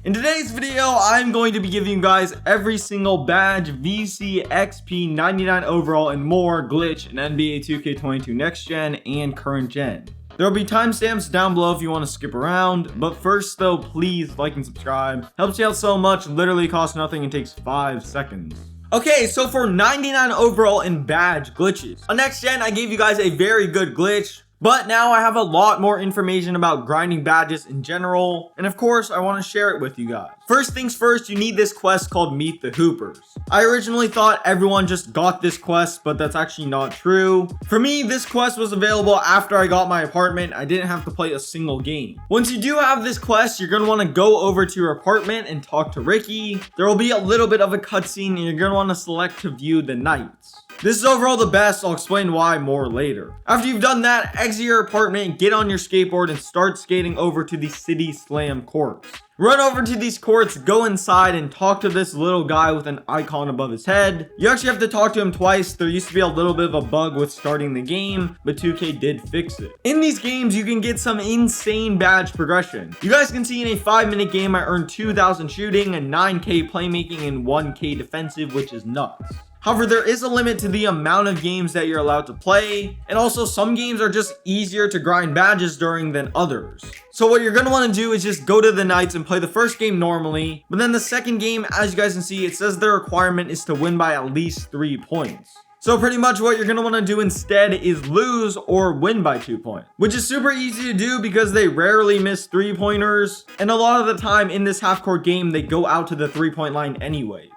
In today's video, I'm going to be giving you guys every single badge, VC, XP, 99 overall, and more glitch in NBA 2K22 Next Gen and Current Gen. There will be timestamps down below if you want to skip around, but first though, please like and subscribe. Helps you out so much, literally costs nothing and takes 5 seconds. Okay, so for 99 overall and badge glitches. On Next Gen, I gave you guys a very good glitch, but now I have a lot more information about grinding badges in general, and of course, I want to share it with you guys. First things first, you need this quest called Meet the Hoopers. I originally thought everyone just got this quest, but that's actually not true. For me, this quest was available after I got my apartment. I didn't have to play a single game. Once you do have this quest, you're going to want to go over to your apartment and talk to Ricky. There will be a little bit of a cutscene, and you're going to want to select to view the Knights. This is overall the best. I'll explain why more later. After you've done that, exit your apartment, get on your skateboard, and start skating over to the City Slam courts. Run over to these courts, go inside, and talk to this little guy with an icon above his head. You actually have to talk to him twice. There used to be a little bit of a bug with starting the game, but 2K did fix it. In these games, you can get some insane badge progression. You guys can see in a 5-minute game, I earned 2,000 shooting, and 9K playmaking, and 1K defensive, which is nuts. However, there is a limit to the amount of games that you're allowed to play, and also some games are just easier to grind badges during than others. So what you're going to want to do is just go to the Knights and play the first game normally, but then the second game, as you guys can see, it says the requirement is to win by at least 3 points. So pretty much what you're going to want to do instead is lose or win by 2 points, which is super easy to do because they rarely miss 3-pointers, and a lot of the time in this half-court game, they go out to the 3-point line anyways.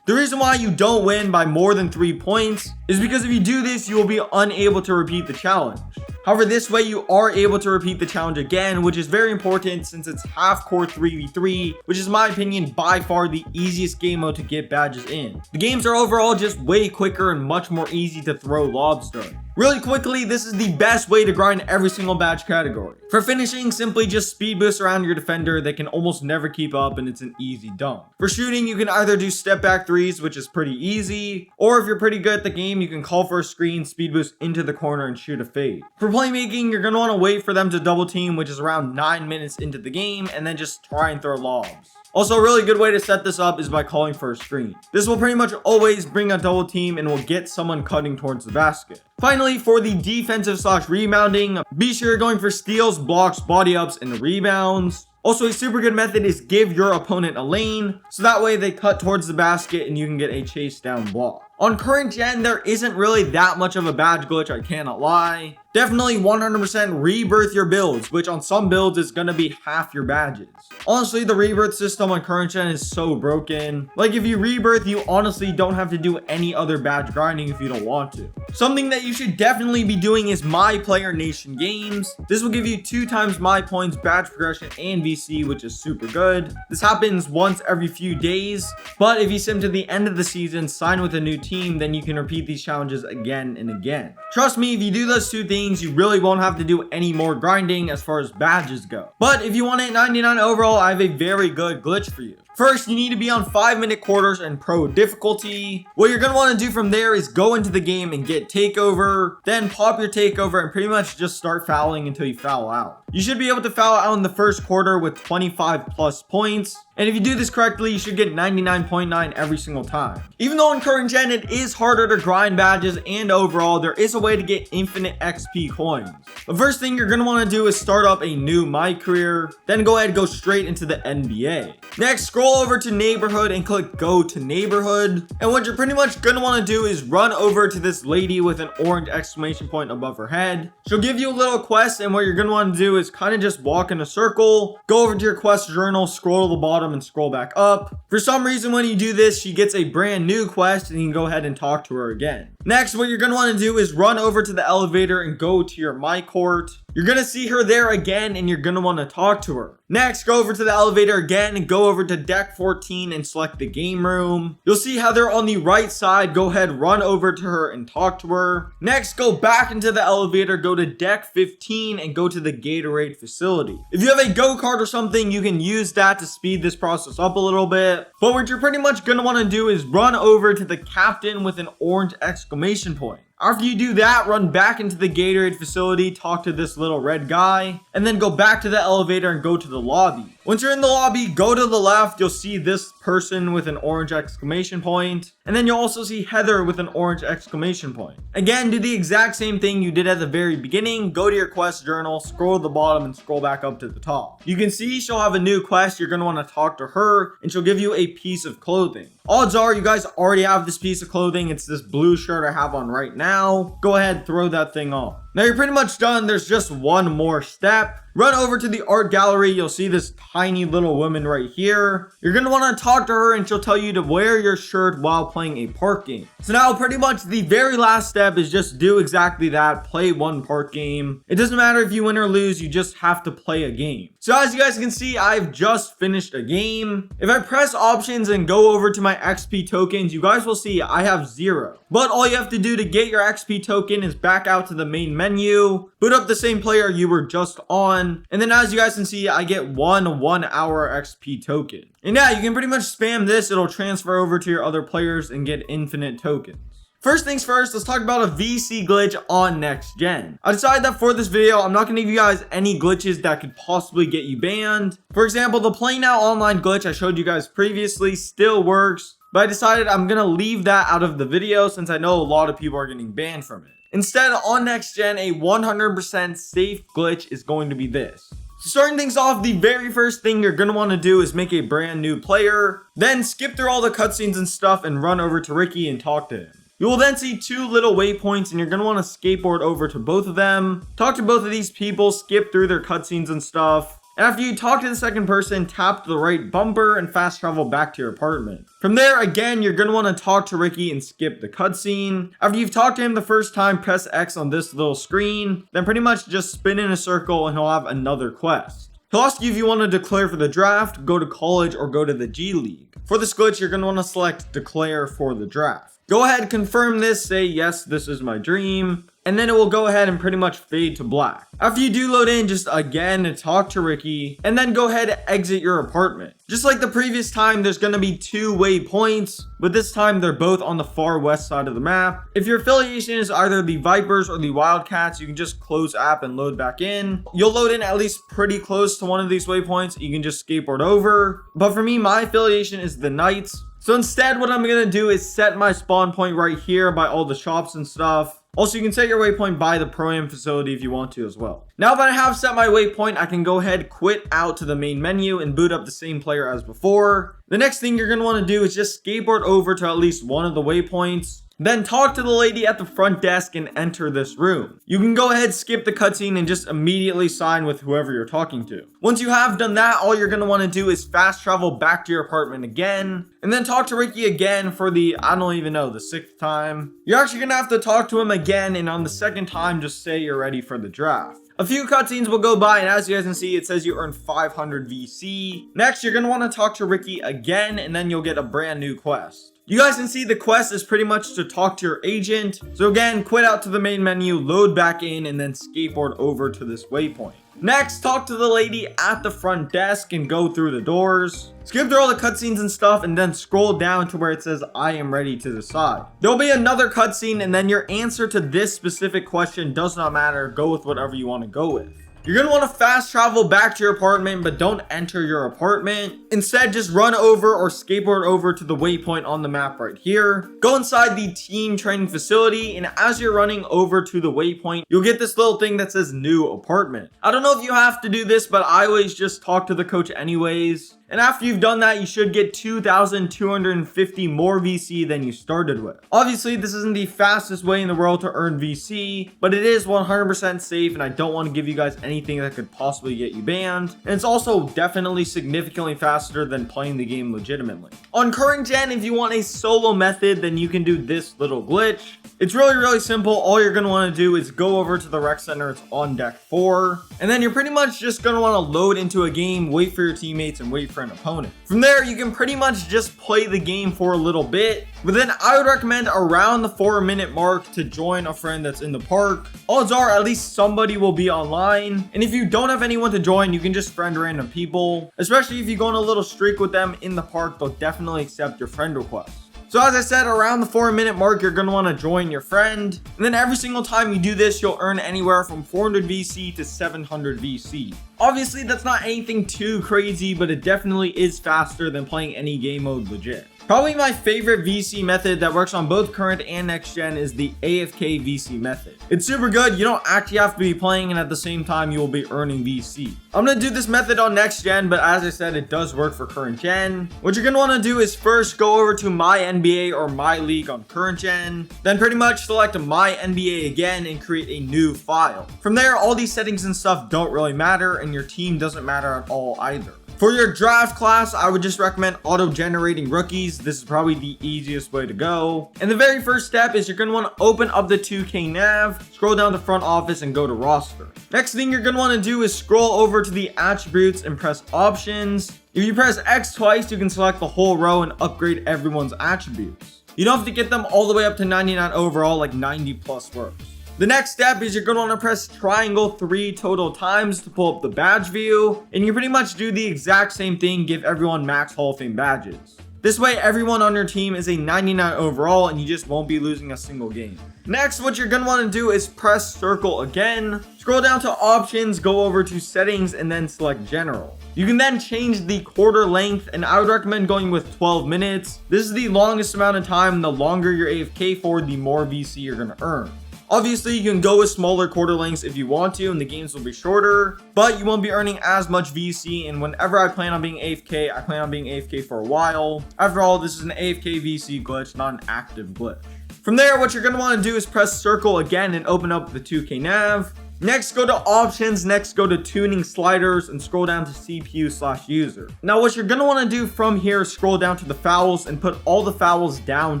The reason why you don't win by more than 3 points is because if you do this, you will be unable to repeat the challenge. However, this way you are able to repeat the challenge again, which is very important since it's half-court 3v3, which is in my opinion by far the easiest game mode to get badges in. The games are overall just way quicker and much more easy to throw lobs during. Really quickly, this is the best way to grind every single badge category. For finishing, simply just speed boost around your defender. They can almost never keep up and it's an easy dunk. For shooting, you can either do step back threes, which is pretty easy, or if you're pretty good at the game, you can call for a screen, speed boost into the corner, and shoot a fade. For playmaking, you're going to want to wait for them to double team, which is around 9 minutes into the game, and then just try and throw lobs. Also, a really good way to set this up is by calling for a screen. This will pretty much always bring a double team and will get someone cutting towards the basket. Finally, for the defensive / rebounding, be sure you're going for steals, blocks, body ups, and rebounds. Also, a super good method is give your opponent a lane, so that way they cut towards the basket and you can get a chase down block. On Current Gen, there isn't really that much of a badge glitch, I cannot lie. Definitely 100% rebirth your builds, which on some builds is going to be half your badges. Honestly, the rebirth system on Current Gen is so broken. Like if you rebirth, you honestly don't have to do any other badge grinding if you don't want to. Something that you should definitely be doing is My Player Nation games. This will give you 2 times my points, badge progression, and VC, which is super good. This happens once every few days, but if you sim to the end of the season, sign with a new team, then you can repeat these challenges again and again. Trust me, if you do those 2 things, you really won't have to do any more grinding as far as badges go. But if you want it 99 overall, I have a very good glitch for you. First, you need to be on 5-minute quarters and pro difficulty. What you're going to want to do from there is go into the game and get takeover, then pop your takeover and pretty much just start fouling until you foul out. You should be able to foul out in the first quarter with 25 plus points. And if you do this correctly, you should get 99.9 every single time. Even though in Current Gen it is harder to grind badges and overall, there is a way to get infinite XP coins. The first thing you're going to want to do is start up a new My Career, then go ahead and go straight into the NBA. Next, scroll over to Neighborhood and click Go to Neighborhood. And what you're pretty much going to want to do is run over to this lady with an orange exclamation point above her head. She'll give you a little quest, and what you're going to want to do is kind of just walk in a circle, go over to your quest journal, scroll to the bottom, and scroll back up. For some reason, when you do this, she gets a brand new quest and you can go ahead and talk to her again. Next, what you're going to want to do is run over to the elevator and go to your My Court. You're going to see her there again and you're going to want to talk to her. Next, go over to the elevator again and go over to deck 14 and select the game room. You'll see how they're on the right side. Go ahead, run over to her and talk to her. Next, go back into the elevator, go to deck 15 and go to the Gatorade facility. If you have a go-kart or something, you can use that to speed this process up a little bit. But what you're pretty much going to want to do is run over to the captain with an orange exclamation point. After you do that, run back into the Gatorade facility, talk to this little red guy, and then go back to the elevator and go to the lobby. Once you're in the lobby, go to the left, you'll see this person with an orange exclamation point, and then you'll also see Heather with an orange exclamation point. Again, do the exact same thing you did at the very beginning, go to your quest journal, scroll to the bottom, and scroll back up to the top. You can see she'll have a new quest, you're going to want to talk to her, and she'll give you a piece of clothing. Odds are you guys already have this piece of clothing, it's this blue shirt I have on right now. Go ahead, throw that thing on. Now you're pretty much done, there's just one more step. Run over to the art gallery, you'll see this tiny little woman right here. You're going to want to talk to her and she'll tell you to wear your shirt while playing a park game. So now pretty much the very last step is just do exactly that, play one park game. It doesn't matter if you win or lose, you just have to play a game. So as you guys can see, I've just finished a game. If I press options and go over to my XP tokens, you guys will see I have 0. But all you have to do to get your XP token is back out to the main menu, boot up the same player you were just on, and then as you guys can see, I get one hour XP token. And yeah, you can pretty much spam this, it'll transfer over to your other players and get infinite tokens. First things first, let's talk about a VC glitch on next gen. I decided that for this video, I'm not going to give you guys any glitches that could possibly get you banned. For example, the Play Now Online glitch I showed you guys previously still works, but I decided I'm going to leave that out of the video since I know a lot of people are getting banned from it. Instead, on next gen, a 100% safe glitch is going to be this. So starting things off, the very first thing you're going to want to do is make a brand new player, then skip through all the cutscenes and stuff and run over to Ricky and talk to him. You will then see 2 little waypoints and you're going to want to skateboard over to both of them, talk to both of these people, skip through their cutscenes and stuff. After you talk to the second person, tap the right bumper and fast travel back to your apartment. From there, again, you're going to want to talk to Ricky and skip the cutscene. After you've talked to him the first time, press X on this little screen, then pretty much just spin in a circle and he'll have another quest. He'll ask you if you want to declare for the draft, go to college, or go to the G League. For this glitch, you're going to want to select declare for the draft. Go ahead, confirm this, say yes, this is my dream, and then it will go ahead and pretty much fade to black. After you do load in, just again talk to Ricky, and then go ahead and exit your apartment. Just like the previous time, there's going to be 2 waypoints, but this time they're both on the far west side of the map. If your affiliation is either the Vipers or the Wildcats, you can just close app and load back in. You'll load in at least pretty close to one of these waypoints, you can just skateboard over. But for me, my affiliation is the Knights. So instead, what I'm going to do is set my spawn point right here by all the shops and stuff. Also, you can set your waypoint by the Pro-Am facility if you want to as well. Now that I have set my waypoint, I can go ahead, quit out to the main menu and boot up the same player as before. The next thing you're going to want to do is just skateboard over to at least one of the waypoints. Then talk to the lady at the front desk and enter this room. You can go ahead, skip the cutscene, and just immediately sign with whoever you're talking to. Once you have done that, all you're going to want to do is fast travel back to your apartment again, and then talk to Ricky again for the, I don't even know, the 6th time. You're actually going to have to talk to him again, and on the 2nd time, just say you're ready for the draft. A few cutscenes will go by, and as you guys can see, it says you earned 500 VC. Next, you're going to want to talk to Ricky again, and then you'll get a brand new quest. You guys can see the quest is pretty much to talk to your agent. So again, quit out to the main menu, load back in, and then skateboard over to this waypoint. Next, talk to the lady at the front desk and go through the doors. Skip through all the cutscenes and stuff and then scroll down to where it says, I am ready to decide. There'll be another cutscene and then your answer to this specific question does not matter. Go with whatever you want to go with. You're going to want to fast travel back to your apartment, but don't enter your apartment. Instead, just run over or skateboard over to the waypoint on the map right here. Go inside the team training facility, and as you're running over to the waypoint, you'll get this little thing that says new apartment. I don't know if you have to do this, but I always just talk to the coach anyways. And after you've done that, you should get 2,250 more VC than you started with. Obviously, this isn't the fastest way in the world to earn VC, but it is 100% safe, and I don't want to give you guys anything that could possibly get you banned. And it's also definitely significantly faster than playing the game legitimately. On current gen, if you want a solo method, then you can do this little glitch. It's really simple. All you're going to want to do is go over to the rec center. It's on deck 4. And then you're pretty much just going to want to load into a game, wait for your teammates, and wait for an opponent. From there, you can pretty much just play the game for a little bit. But then I would recommend around the 4-minute mark to join a friend that's in the park. Odds are at least somebody will be online. And if you don't have anyone to join, you can just friend random people. Especially if you go on a little streak with them in the park, they'll definitely accept your friend request. So as I said, around the 4-minute mark, you're going to want to join your friend. And then every single time you do this, you'll earn anywhere from 400 VC to 700 VC. Obviously, that's not anything too crazy, but it definitely is faster than playing any game mode legit. Probably my favorite VC method that works on both current and next gen is the AFK VC method. It's super good. You don't actually have to be playing, and at the same time, you will be earning VC. I'm going to do this method on next gen, but as I said, it does work for current gen. What you're going to want to do is first go over to My NBA or My League on current gen. Then pretty much select My NBA again and create a new file. From there, all these settings and stuff don't really matter, and your team doesn't matter at all either. For your draft class, I would just recommend auto-generating rookies. This is probably the easiest way to go. And the very first step is you're going to want to open up the 2K nav, scroll down to front office, and go to roster. Next thing you're going to want to do is scroll over to the attributes and press options. If you press X twice, you can select the whole row and upgrade everyone's attributes. You don't have to get them all the way up to 99 overall, like 90 plus works. The next step is you're going to want to press triangle 3 total times to pull up the badge view, and you pretty much do the exact same thing, give everyone max Hall of Fame badges. This way, everyone on your team is a 99 overall, and you just won't be losing a single game. Next, what you're going to want to do is press circle again, scroll down to options, go over to settings, and then select general. You can then change the quarter length, and I would recommend going with 12 minutes. This is the longest amount of time. The longer you're AFK for, the more VC you're going to earn. Obviously, you can go with smaller quarter lengths if you want to, and the games will be shorter, but you won't be earning as much VC, and whenever I plan on being AFK, I plan on being AFK for a while. After all, this is an AFK VC glitch, not an active glitch. From there, what you're going to want to do is press circle again and open up the 2K nav. Next, go to options, next go to tuning sliders, and scroll down to CPU/user. Now, what you're going to want to do from here is scroll down to the fouls and put all the fouls down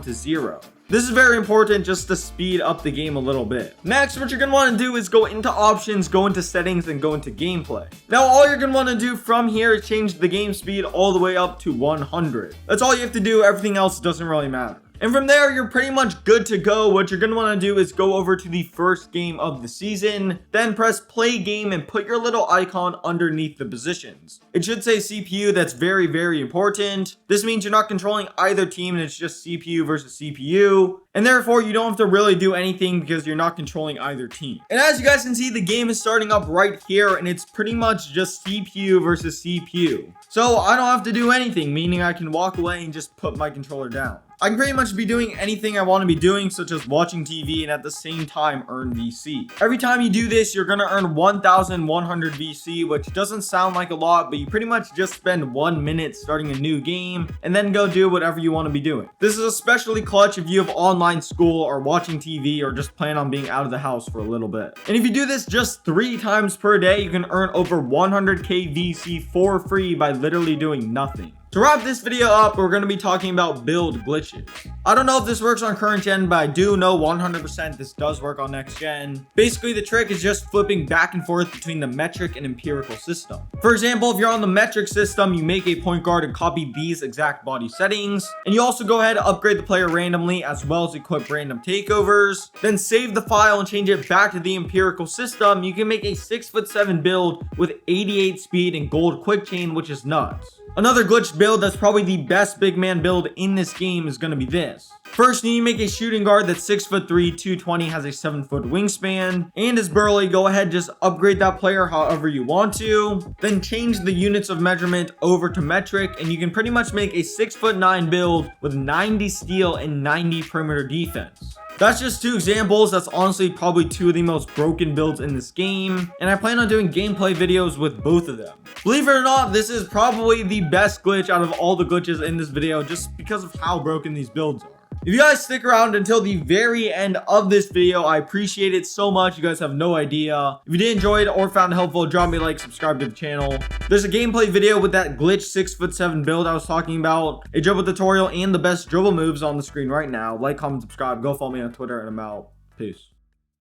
to 0. This is very important just to speed up the game a little bit. Next, what you're going to want to do is go into options, go into settings, and go into gameplay. Now, all you're going to want to do from here is change the game speed all the way up to 100. That's all you have to do. Everything else doesn't really matter. And from there, you're pretty much good to go. What you're going to want to do is go over to the first game of the season, then press play game and put your little icon underneath the positions. It should say CPU. That's very, very important. This means you're not controlling either team and it's just CPU versus CPU. And therefore, you don't have to really do anything because you're not controlling either team. And as you guys can see, the game is starting up right here and it's pretty much just CPU versus CPU. So I don't have to do anything, meaning I can walk away and just put my controller down. I can pretty much be doing anything I want to be doing, such as watching TV and at the same time earn VC. Every time you do this, you're going to earn 1,100 VC, which doesn't sound like a lot, but you pretty much just spend 1 minute starting a new game and then go do whatever you want to be doing. This is especially clutch if you have online school or watching TV or just plan on being out of the house for a little bit. And if you do this just 3 times per day, you can earn over 100k VC for free by literally doing nothing. To wrap this video up, we're going to be talking about build glitches. I don't know if this works on current gen, but I do know 100% this does work on next gen. Basically, the trick is just flipping back and forth between the metric and empirical system. For example, if you're on the metric system, you make a point guard and copy these exact body settings. And you also go ahead and upgrade the player randomly as well as equip random takeovers. Then save the file and change it back to the empirical system. You can make a 6'7" build with 88 speed and gold quick chain, which is nuts. Another glitch build that's probably the best big man build in this game is going to be this. First, you need to make a shooting guard that's 6'3", 220, has a 7-foot wingspan, and is burly. Go ahead, just upgrade that player however you want to. Then change the units of measurement over to metric, and you can pretty much make a 6'9" build with 90 steal and 90 perimeter defense. That's just 2 examples. That's honestly probably 2 of the most broken builds in this game, and I plan on doing gameplay videos with both of them. Believe it or not, this is probably the best glitch out of all the glitches in this video just because of how broken these builds are. If you guys stick around until the very end of this video, I appreciate it so much. You guys have no idea. If you did enjoy it or found it helpful, drop me a like, subscribe to the channel. There's a gameplay video with that glitch 6'7" build I was talking about, a dribble tutorial, and the best dribble moves on the screen right now. Like, comment, subscribe, go follow me on Twitter, and I'm out. Peace.